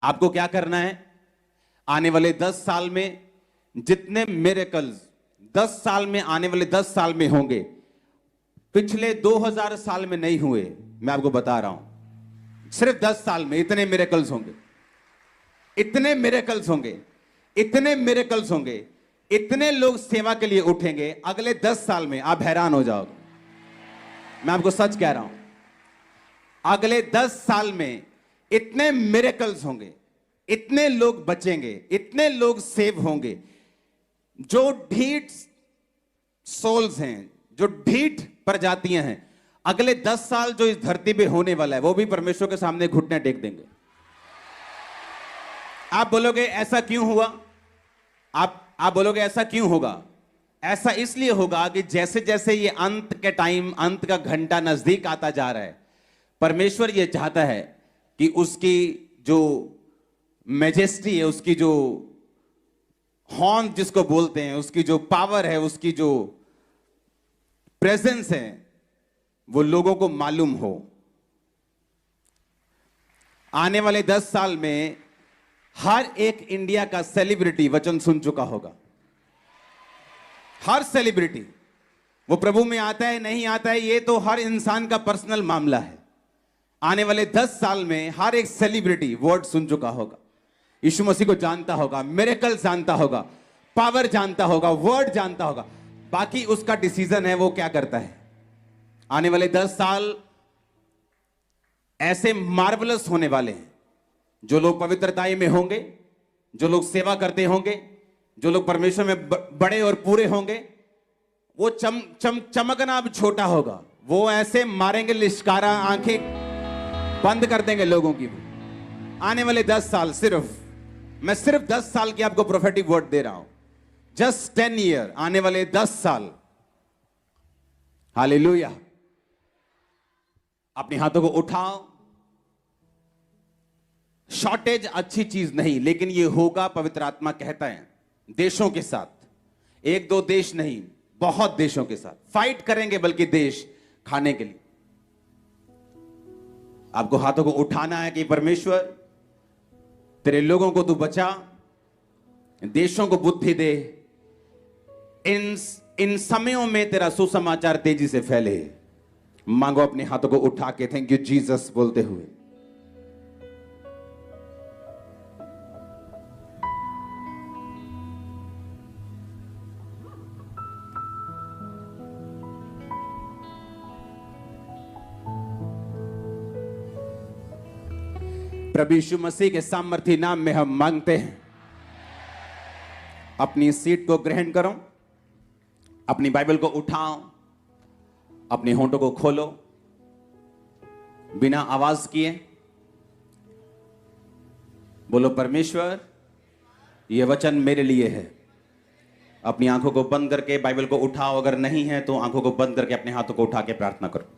आपको क्या करना है? आने वाले 10 साल में जितने मिरेकल्स 10 साल में, आने वाले 10 साल में होंगे, पिछले 2000 साल में नहीं हुए। मैं आपको बता रहा हूं, सिर्फ 10 साल में इतने मिरेकल्स होंगे, इतने मिरेकल्स होंगे, इतने मिरेकल्स होंगे, इतने लोग सेवा के लिए उठेंगे। अगले 10 साल में आप हैरान हो जाओगे। मैं आपको सच कह रहा हूं, अगले 10 साल में इतने मिरेकल्स होंगे, इतने लोग बचेंगे, इतने लोग सेव होंगे। जो ढीठ सोल्स हैं, जो ढीठ प्रजातियां हैं, अगले 10 साल जो इस धरती पे होने वाला है, वो भी परमेश्वर के सामने घुटने टेक देंगे। आप बोलोगे ऐसा क्यों हुआ? आप बोलोगे ऐसा क्यों होगा? ऐसा इसलिए होगा कि जैसे जैसे ये अंत के टाइम, अंत का घंटा नजदीक आता जा रहा है, परमेश्वर ये चाहता है कि उसकी जो मैजेस्टी है, उसकी जो हॉर्न जिसको बोलते हैं, उसकी जो पावर है, उसकी जो प्रेजेंस है, वो लोगों को मालूम हो। आने वाले 10 साल में हर एक इंडिया का सेलिब्रिटी वचन सुन चुका होगा। हर सेलिब्रिटी, वो प्रभु में आता है नहीं आता है, ये तो हर इंसान का पर्सनल मामला है। आने वाले 10 साल में हर एक सेलिब्रिटी वर्ड सुन चुका होगा, यीशु मसीह को जानता होगा, मिरेकल जानता होगा, पावर जानता होगा, वर्ड जानता होगा। बाकी उसका डिसीजन है वो क्या करता है। आने वाले 10 साल ऐसे मार्वलस होने वाले हैं। जो लोग पवित्रताई में होंगे, जो लोग सेवा करते होंगे, जो लोग परमेश्वर में बड़े और पूरे होंगे, वो चमकना अब छोटा होगा। वो ऐसे मारेंगे लिश्कारा, आंखें बंद कर देंगे लोगों की। आने वाले 10 साल, मैं सिर्फ 10 साल की आपको प्रोफेटिक वर्ड दे रहा हूं। जस्ट 10 ईयर, आने वाले 10 साल। हालेलुया। अपने हाथों को उठाओ। शॉर्टेज अच्छी चीज नहीं, लेकिन यह होगा, पवित्र आत्मा कहता है, देशों के साथ। 1-2 देश नहीं, बहुत देशों के साथ फाइट करेंगे, बल्कि देश खाने के लिए। आपको हाथों को उठाना है कि परमेश्वर तेरे लोगों को तू बचा, देशों को बुद्धि दे। इन समयों में तेरा सुसमाचार तेजी से फैले। मांगो अपने हाथों को उठा के थैंक यू जीसस बोलते हुए। प्रभु यीशु मसीह के सामर्थी नाम में हम मांगते हैं। अपनी सीट को ग्रहण करो, अपनी बाइबल को उठाओ, अपने होंठों को खोलो, बिना आवाज किए बोलो, परमेश्वर यह वचन मेरे लिए है। अपनी आंखों को बंद करके बाइबल को उठाओ। अगर नहीं है तो आंखों को बंद करके अपने हाथों को उठा के प्रार्थना करो।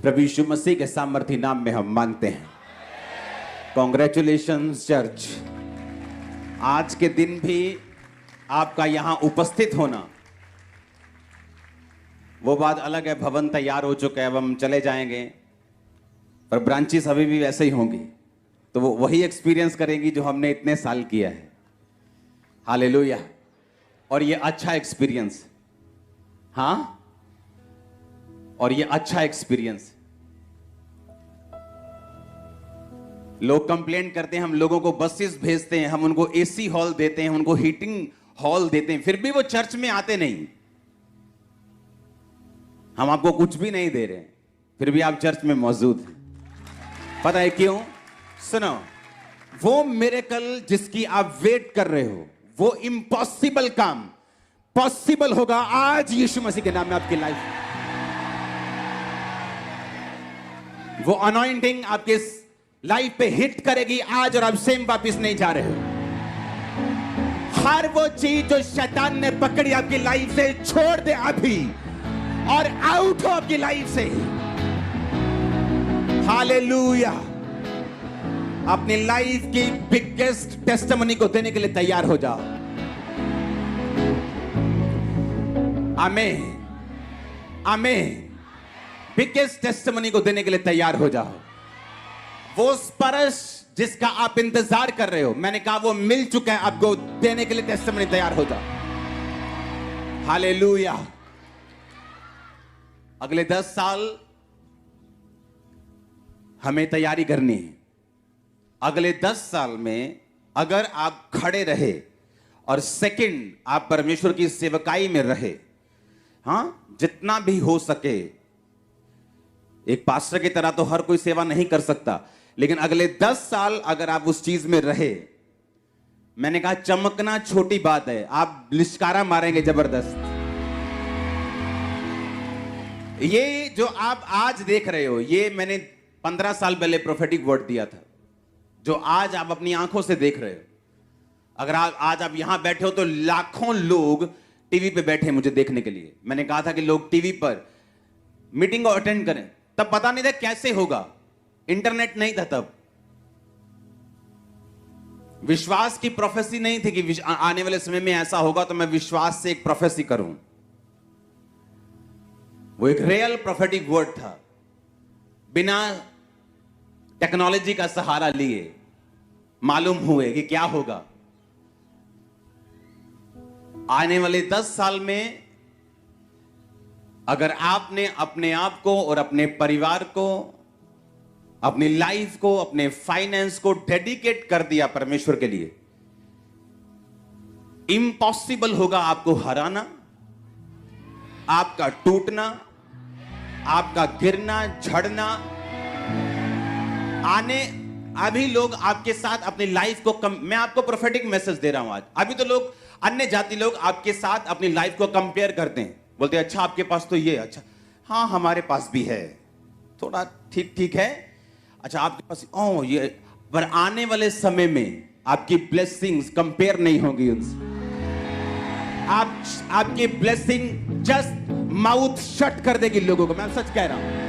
प्रभु यीशु मसीह के सामर्थी नाम में हम मांगते हैं। Congratulations church. आज के दिन भी आपका यहां उपस्थित होना, वो बात अलग है। भवन तैयार हो चुका है, अब हम चले जाएंगे, पर ब्रांचेस अभी भी वैसे ही होंगी, तो वो वही एक्सपीरियंस करेंगी जो हमने इतने साल किया है। हालेलुया। और ये अच्छा एक्सपीरियंस, हाँ, और ये अच्छा एक्सपीरियंस। लोग कंप्लेंट करते हैं, हम लोगों को बसेस भेजते हैं, हम उनको एसी हॉल देते हैं, उनको हीटिंग हॉल देते हैं, फिर भी वो चर्च में आते नहीं। हम आपको कुछ भी नहीं दे रहे हैं, फिर भी आप चर्च में मौजूद हैं। पता है क्यों? सुनो, वो मिरेकल जिसकी आप वेट कर रहे हो, वो इम्पॉसिबल काम पॉसिबल होगा आज यीशु मसीह के नाम में आपकी लाइफ में। वो अनॉइंटिंग आपके लाइफ पे हिट करेगी आज, और आप सेम वापिस नहीं जा रहे हो। हर वो चीज जो शैतान ने पकड़ी आपकी लाइफ से, छोड़ दे अभी और आउट हो आपकी लाइफ से। हालेलुया। अपनी लाइफ की बिगेस्ट टेस्टिमनी को देने के लिए तैयार हो जाओ। आमीन। आमीन। बिगेस्ट टेस्टिमनी को देने के लिए तैयार हो जाओ। वो स्पर्श जिसका आप इंतजार कर रहे हो, मैंने कहा वो मिल चुका है, आपको देने के लिए टेस्टिमनी तैयार हो जाओ। हालेलुया। अगले 10 साल हमें तैयारी करनी है। अगले 10 साल में अगर आप खड़े रहे और सेकंड आप परमेश्वर की सेवकाई में रहे, हां, जितना भी हो सके। एक पास्टर की तरह तो हर कोई सेवा नहीं कर सकता, लेकिन अगले 10 साल अगर आप उस चीज में रहे, मैंने कहा चमकना छोटी बात है, आप लिश्कारा मारेंगे जबरदस्त। ये जो आप आज देख रहे हो, ये मैंने 15 साल पहले प्रोफेटिक वर्ड दिया था, जो आज आप अपनी आंखों से देख रहे हो। अगर आज आप यहां बैठे हो तो लाखों लोग टीवी पे बैठे हैं मुझे देखने के लिए। मैंने कहा था कि लोग टीवी पर मीटिंग को अटेंड करें, तब पता नहीं था कैसे होगा, इंटरनेट नहीं था तब, विश्वास की प्रोफेसी नहीं थी कि आने वाले समय में ऐसा होगा, तो मैं विश्वास से एक प्रोफेसी करूं। वो एक रियल प्रोफेटिक वर्ड था, बिना टेक्नोलॉजी का सहारा लिए मालूम हुए कि क्या होगा। आने वाले 10 साल में अगर आपने अपने आप को और अपने परिवार को, अपनी लाइफ को, अपने फाइनेंस को डेडिकेट कर दिया परमेश्वर के लिए, इम्पॉसिबल होगा आपको हराना, आपका टूटना, आपका गिरना, झड़ना। अभी लोग आपके साथ अपनी लाइफ को मैं आपको प्रोफेटिक मैसेज दे रहा हूं आज। अभी तो लोग, अन्य जाति लोग आपके साथ अपनी लाइफ को कंपेयर करते हैं, बोलते हैं अच्छा आपके पास तो ये, अच्छा हाँ हमारे पास भी है, थोड़ा ठीक ठीक है, अच्छा आपके पास ओ ये। पर आने वाले समय में आपकी ब्लेसिंग्स कंपेयर नहीं होगी उनसे। आपकी ब्लेसिंग जस्ट माउथ शट कर देगी लोगों को। मैं सच कह रहा हूं,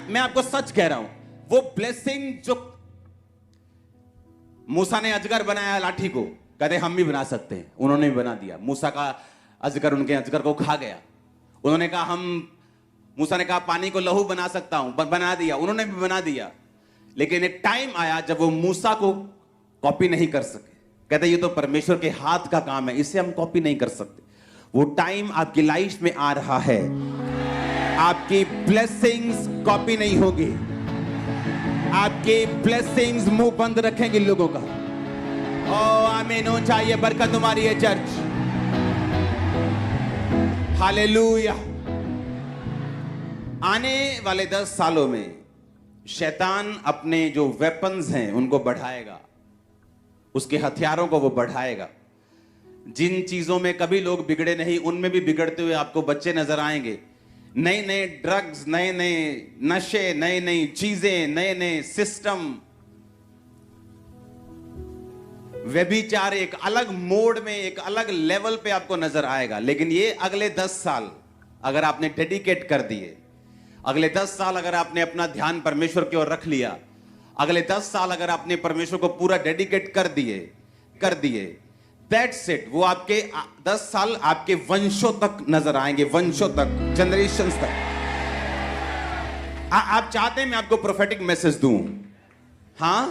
मैं आपको सच कह रहा हूं। वो ब्लेसिंग जो मूसा ने अजगर बनाया लाठी को, कहते हम भी बना सकते हैं, उन्होंने भी बना दिया। मूसा का अजगर उनके अजगर को खा गया। उन्होंने कहा मूसा ने कहा पानी को लहू बना सकता हूं, बना दिया, उन्होंने भी बना दिया। लेकिन एक टाइम आया जब वो मूसा को कॉपी नहीं कर सके। कहते ये तो परमेश्वर के हाथ का काम है, इसे हम कॉपी नहीं कर सकते। वो टाइम आपकी लाइफ में आ रहा है, आपकी ब्लेसिंग्स कॉपी नहीं होगी, आपकी ब्लेसिंग्स मुंह बंद रखेंगे लोगों का। ओ आमीन हो चाहिए, बरकत तुम्हारी है चर्च। हालेलुया। आने वाले 10 सालों में शैतान अपने जो वेपन्स हैं उनको बढ़ाएगा, उसके हथियारों को वो बढ़ाएगा। जिन चीजों में कभी लोग बिगड़े नहीं, उनमें भी बिगड़ते हुए आपको बच्चे नजर आएंगे। नए नए ड्रग्स, नए नए नशे, नई नई चीजें, नए नए सिस्टम, व्यभिचार एक अलग मोड में, एक अलग लेवल पे आपको नजर आएगा। लेकिन ये अगले 10 साल अगर आपने डेडिकेट कर दिए, अगले 10 साल अगर आपने अपना ध्यान परमेश्वर की ओर रख लिया, अगले 10 साल अगर आपने परमेश्वर को पूरा डेडिकेट कर दिए, दैट्स इट। वो आपके 10 साल आपके वंशों तक नजर आएंगे, वंशों तक, जनरेशंस तक। आप चाहते हैं मैं आपको प्रोफेटिक मैसेज दूं? हां,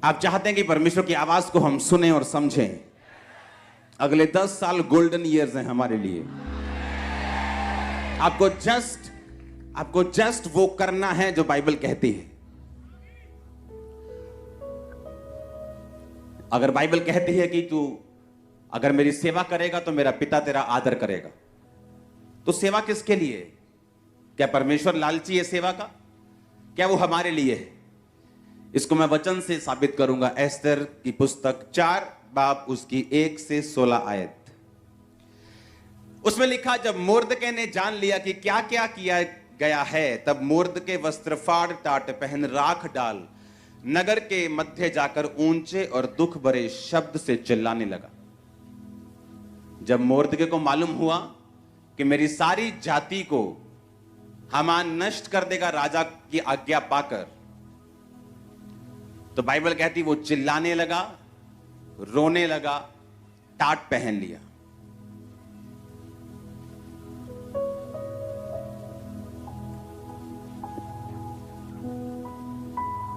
आप चाहते हैं कि परमेश्वर की आवाज को हम सुने और समझें। अगले 10 साल गोल्डन ईयर्स हैं हमारे लिए। आपको जस्ट वो करना है जो बाइबल कहती है। अगर बाइबल कहती है कि तू अगर मेरी सेवा करेगा तो मेरा पिता तेरा आदर करेगा, तो सेवा किसके लिए? क्या परमेश्वर लालची है सेवा का? क्या वो हमारे लिए है? इसको मैं वचन से साबित करूंगा। एस्तर की पुस्तक 4 बाब उसकी 1 से 16 आयत। उसमें लिखा, जब मोर्दके ने जान लिया कि क्या क्या किया गया है, तब मोर्दके वस्त्र फाड़ टाट पहन राख डाल नगर के मध्य जाकर ऊंचे और दुख भरे शब्द से चिल्लाने लगा। जब मोर्दके को मालूम हुआ कि मेरी सारी जाति को हामान नष्ट कर देगा राजा की आज्ञा पाकर, तो बाइबल कहती वो चिल्लाने लगा, रोने लगा, टाट पहन लिया।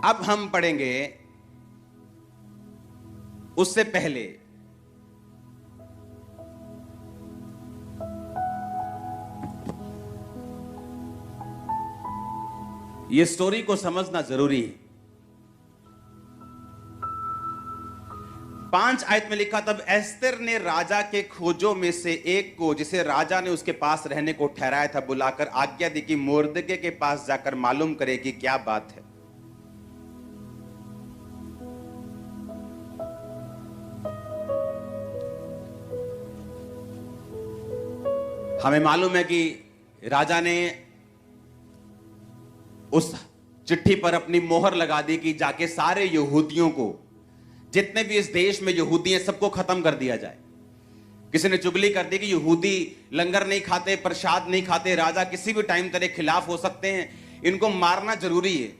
अब हम पढ़ेंगे उससे पहले यह स्टोरी को समझना जरूरी है। 5 आयत में लिखा, तब एस्तर ने राजा के खोजों में से एक को, जिसे राजा ने उसके पास रहने को ठहराया था, बुलाकर आज्ञा दी कि मोर्दके के पास जाकर मालूम करे कि क्या बात है। हमें मालूम है कि राजा ने उस चिट्ठी पर अपनी मोहर लगा दी कि जाके सारे यहूदियों को, जितने भी इस देश में यहूदी हैं, सबको खत्म कर दिया जाए। किसी ने चुगली कर दी कि यहूदी लंगर नहीं खाते, प्रसाद नहीं खाते, राजा किसी भी टाइम तेरे खिलाफ हो सकते हैं, इनको मारना जरूरी है।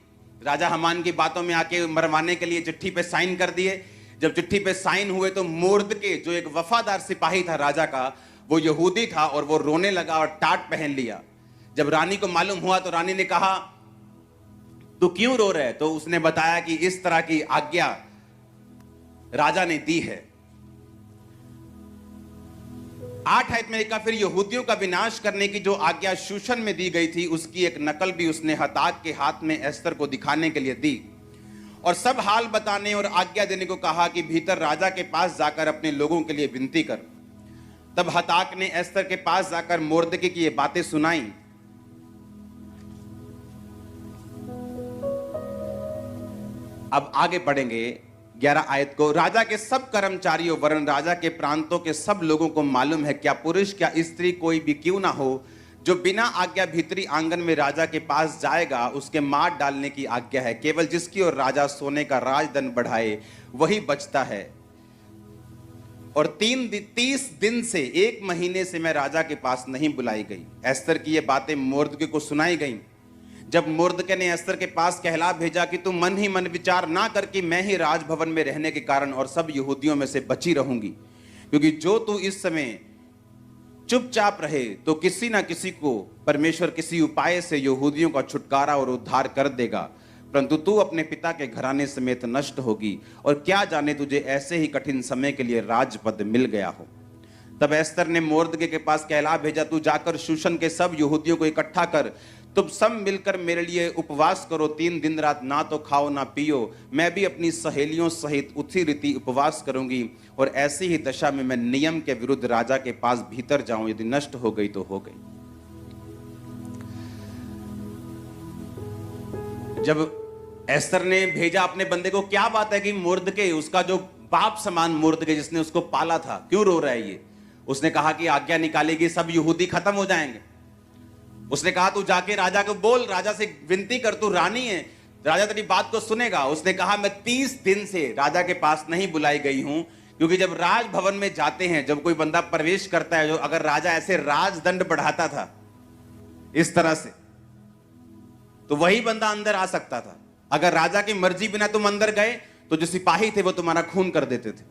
राजा हमान की बातों में आके मरवाने के लिए चिट्ठी पे साइन कर दिए। जब चिट्ठी पे साइन हुए तो मोर्दके, जो एक वफादार सिपाही था राजा का, वो यहूदी था और वो रोने लगा और टाट पहन लिया। जब रानी को मालूम हुआ तो रानी ने कहा, तू क्यों रो रहे? तो उसने बताया कि इस तरह की आज्ञा राजा ने दी है। 8 आयत में लिखा, फिर यहूदियों का विनाश करने की जो आज्ञा शूशन में दी गई थी, उसकी एक नकल भी उसने हताक के हाथ में एस्तर को दिखाने के लिए दी और सब हाल बताने और आज्ञा देने को कहा कि भीतर राजा के पास जाकर अपने लोगों के लिए विनती कर। तब हताक ने एस्तर के पास जाकर मोर्दके की ये बातें सुनाई। अब आगे पढ़ेंगे 11 आयत को। राजा के सब कर्मचारियों वरन राजा के प्रांतों के सब लोगों को मालूम है, क्या पुरुष क्या स्त्री कोई भी क्यों ना हो, जो बिना आज्ञा भीतरी आंगन में राजा के पास जाएगा, उसके मार डालने की आज्ञा है। केवल जिसकी ओर राजा सोने का राजदंड बढ़ाए वही बचता है। और 30 दिन से 1 महीने से मैं राजा के पास नहीं बुलाई गई। एस्तर की ये बातें मोर्दके को सुनाई गई। जब मोर्दके ने एस्तर के पास कहला भेजा कि तू मन ही मन विचार ना कर कि मैं ही राजभवन में रहने के कारण और सब यहूदियों में से बची रहूंगी, क्योंकि जो तू इस समय चुपचाप रहे तो किसी ना किसी को परमेश्वर किसी उपाय से यहूदियों का छुटकारा और उद्धार कर देगा, परंतु तू अपने पिता के घराने समेत नष्ट होगी, और क्या जाने तुझे ऐसे ही कठिन समय के लिए राजपद मिल गया हो। तब एस्तर ने मोर्दके के पास कहला भेजा, तू जाकर शूशन के सब यहूदियों को इकट्ठा कर, तुम सब मिलकर मेरे लिए उपवास करो, 3 दिन रात ना तो खाओ ना पियो। मैं भी अपनी सहेलियों सहित उसी रीति उपवास करूंगी, और ऐसी ही दशा में मैं नियम के विरुद्ध राजा के पास भीतर जाऊं, यदि नष्ट हो गई तो हो गई। जब एस्तर ने भेजा अपने बंदे को, क्या बात है कि मोर्दके, उसका जो बाप समान मोर्दके जिसने उसको पाला था, क्यों रो रहा है ये? उसने कहा कि आज्ञा निकालेगी, सब यहूदी खत्म हो जाएंगे। उसने कहा तू जाके राजा को बोल, राजा से विनती कर, तू रानी है, राजा तेरी बात को सुनेगा। उसने कहा मैं 30 दिन से राजा के पास नहीं बुलाई गई हूं, क्योंकि जब राजभवन में जाते हैं, जब कोई बंदा प्रवेश करता है, जो अगर राजा ऐसे राजदंड बढ़ाता था इस तरह से, तो वही बंदा अंदर आ सकता था। अगर राजा की मर्जी बिना तुम अंदर गए तो जो सिपाही थे वो तुम्हारा खून कर देते थे।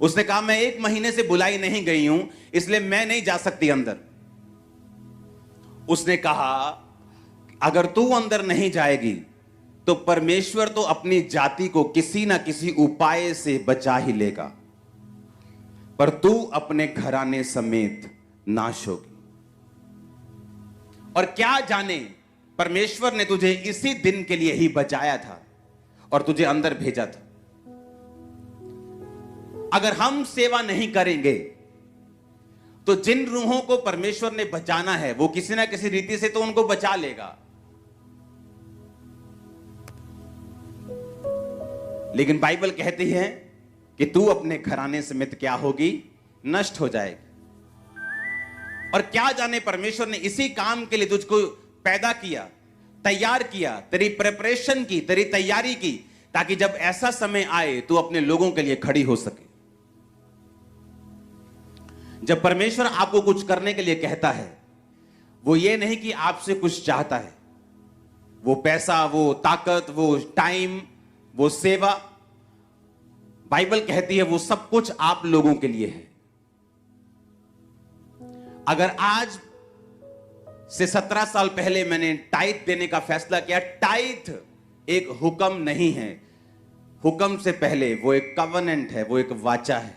उसने कहा मैं 1 महीने से बुलाई नहीं गई हूं, इसलिए मैं नहीं जा सकती अंदर। उसने कहा अगर तू अंदर नहीं जाएगी तो परमेश्वर तो अपनी जाति को किसी ना किसी उपाय से बचा ही लेगा, पर तू अपने घराने समेत नाश होगी। और क्या जाने परमेश्वर ने तुझे इसी दिन के लिए ही बचाया था और तुझे अंदर भेजा था। अगर हम सेवा नहीं करेंगे तो जिन रूहों को परमेश्वर ने बचाना है वो किसी ना किसी रीति से तो उनको बचा लेगा, लेकिन बाइबल कहती है कि तू अपने घराने समेत क्या होगी, नष्ट हो जाएगी। और क्या जाने परमेश्वर ने इसी काम के लिए तुझको पैदा किया, तैयार किया, तेरी प्रिपरेशन की, तेरी तैयारी की, ताकि जब ऐसा समय आए तू अपने लोगों के लिए खड़ी हो सके। जब परमेश्वर आपको कुछ करने के लिए कहता है, वो ये नहीं कि आपसे कुछ चाहता है, वो पैसा, वो ताकत, वो टाइम, वो सेवा, बाइबल कहती है वो सब कुछ आप लोगों के लिए है। अगर आज से 17 साल पहले मैंने टाइथ देने का फैसला किया, टाइथ एक हुक्म नहीं है, हुक्म से पहले वो एक कवनेंट है, वो एक वाचा है।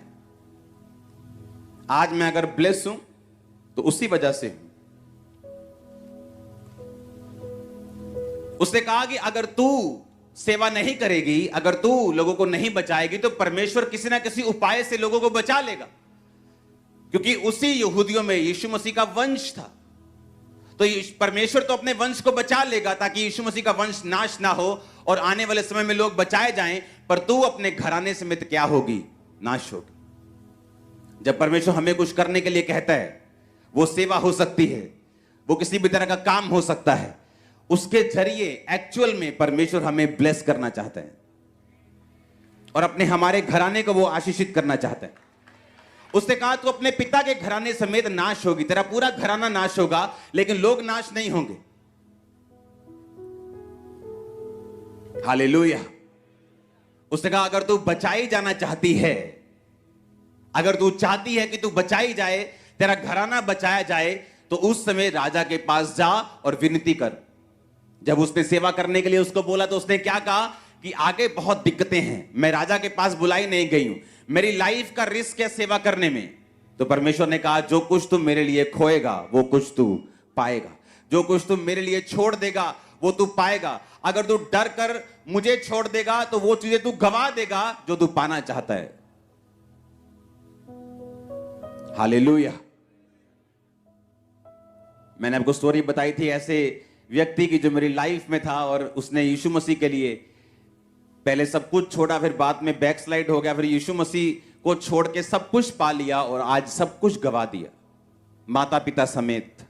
आज मैं अगर ब्लेस हूं तो उसी वजह से हूं। उसने कहा कि अगर तू सेवा नहीं करेगी, अगर तू लोगों को नहीं बचाएगी, तो परमेश्वर किसी ना किसी उपाय से लोगों को बचा लेगा, क्योंकि उसी यहूदियों में यीशु मसीह का वंश था। तो परमेश्वर तो अपने वंश को बचा लेगा ताकि यीशु मसीह का वंश नाश ना हो और आने वाले समय में लोग बचाए जाएं, पर तू अपने घराने समेत क्या होगी? नाश होगी। जब परमेश्वर हमें कुछ करने के लिए कहता है, वो सेवा हो सकती है, वो किसी भी तरह का काम हो सकता है, उसके जरिए एक्चुअल में परमेश्वर हमें ब्लेस करना चाहता है और अपने हमारे घराने को वो आशीषित करना चाहता है। उसने कहा तू अपने पिता के घराने समेत नाश होगी, तेरा पूरा घराना नाश होगा, लेकिन लोग नाश नहीं होंगे। हालेलुया। उसने कहा अगर तू बचाई जाना चाहती है, अगर तू चाहती है कि तू बचाई जाए, तेरा घराना बचाया जाए, तो उस समय राजा के पास जा और विनती कर। जब उसने सेवा करने के लिए उसको बोला तो उसने क्या कहा कि आगे बहुत दिक्कतें हैं, मैं राजा के पास बुलाई नहीं गई हूं, मेरी लाइफ का रिस्क है सेवा करने में। तो परमेश्वर ने कहा जो कुछ तू मेरे लिए खोएगा वो कुछ तू पाएगा, जो कुछ तू मेरे लिए छोड़ देगा वो तू पाएगा। अगर तू डर कर मुझे छोड़ देगा तो वो चीजें तू गवा देगा जो तू पाना चाहता है। हालेलुया। मैंने आपको स्टोरी बताई थी ऐसे व्यक्ति की जो मेरी लाइफ में था और उसने यीशु मसीह के लिए पहले सब कुछ छोड़ा, फिर बाद में बैकस्लाइड हो गया, फिर यीशु मसीह को छोड़ के सब कुछ पा लिया और आज सब कुछ गवा दिया, माता पिता समेत।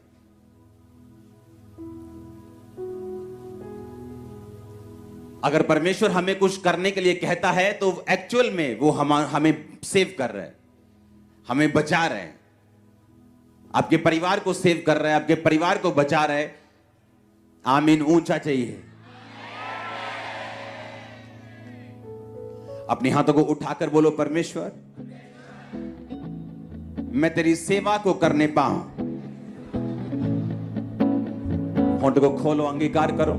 अगर परमेश्वर हमें कुछ करने के लिए कहता है तो एक्चुअल में वो हमें सेव कर रहा है, हमें बचा रहे हैं। आपके परिवार को सेव कर रहा है, आपके परिवार को बचा रहा है। आमीन ऊंचा चाहिए। अपने हाथों को उठाकर बोलो परमेश्वर मैं तेरी सेवा को करने पाऊं। होंठ को खोलो, अंगीकार करो।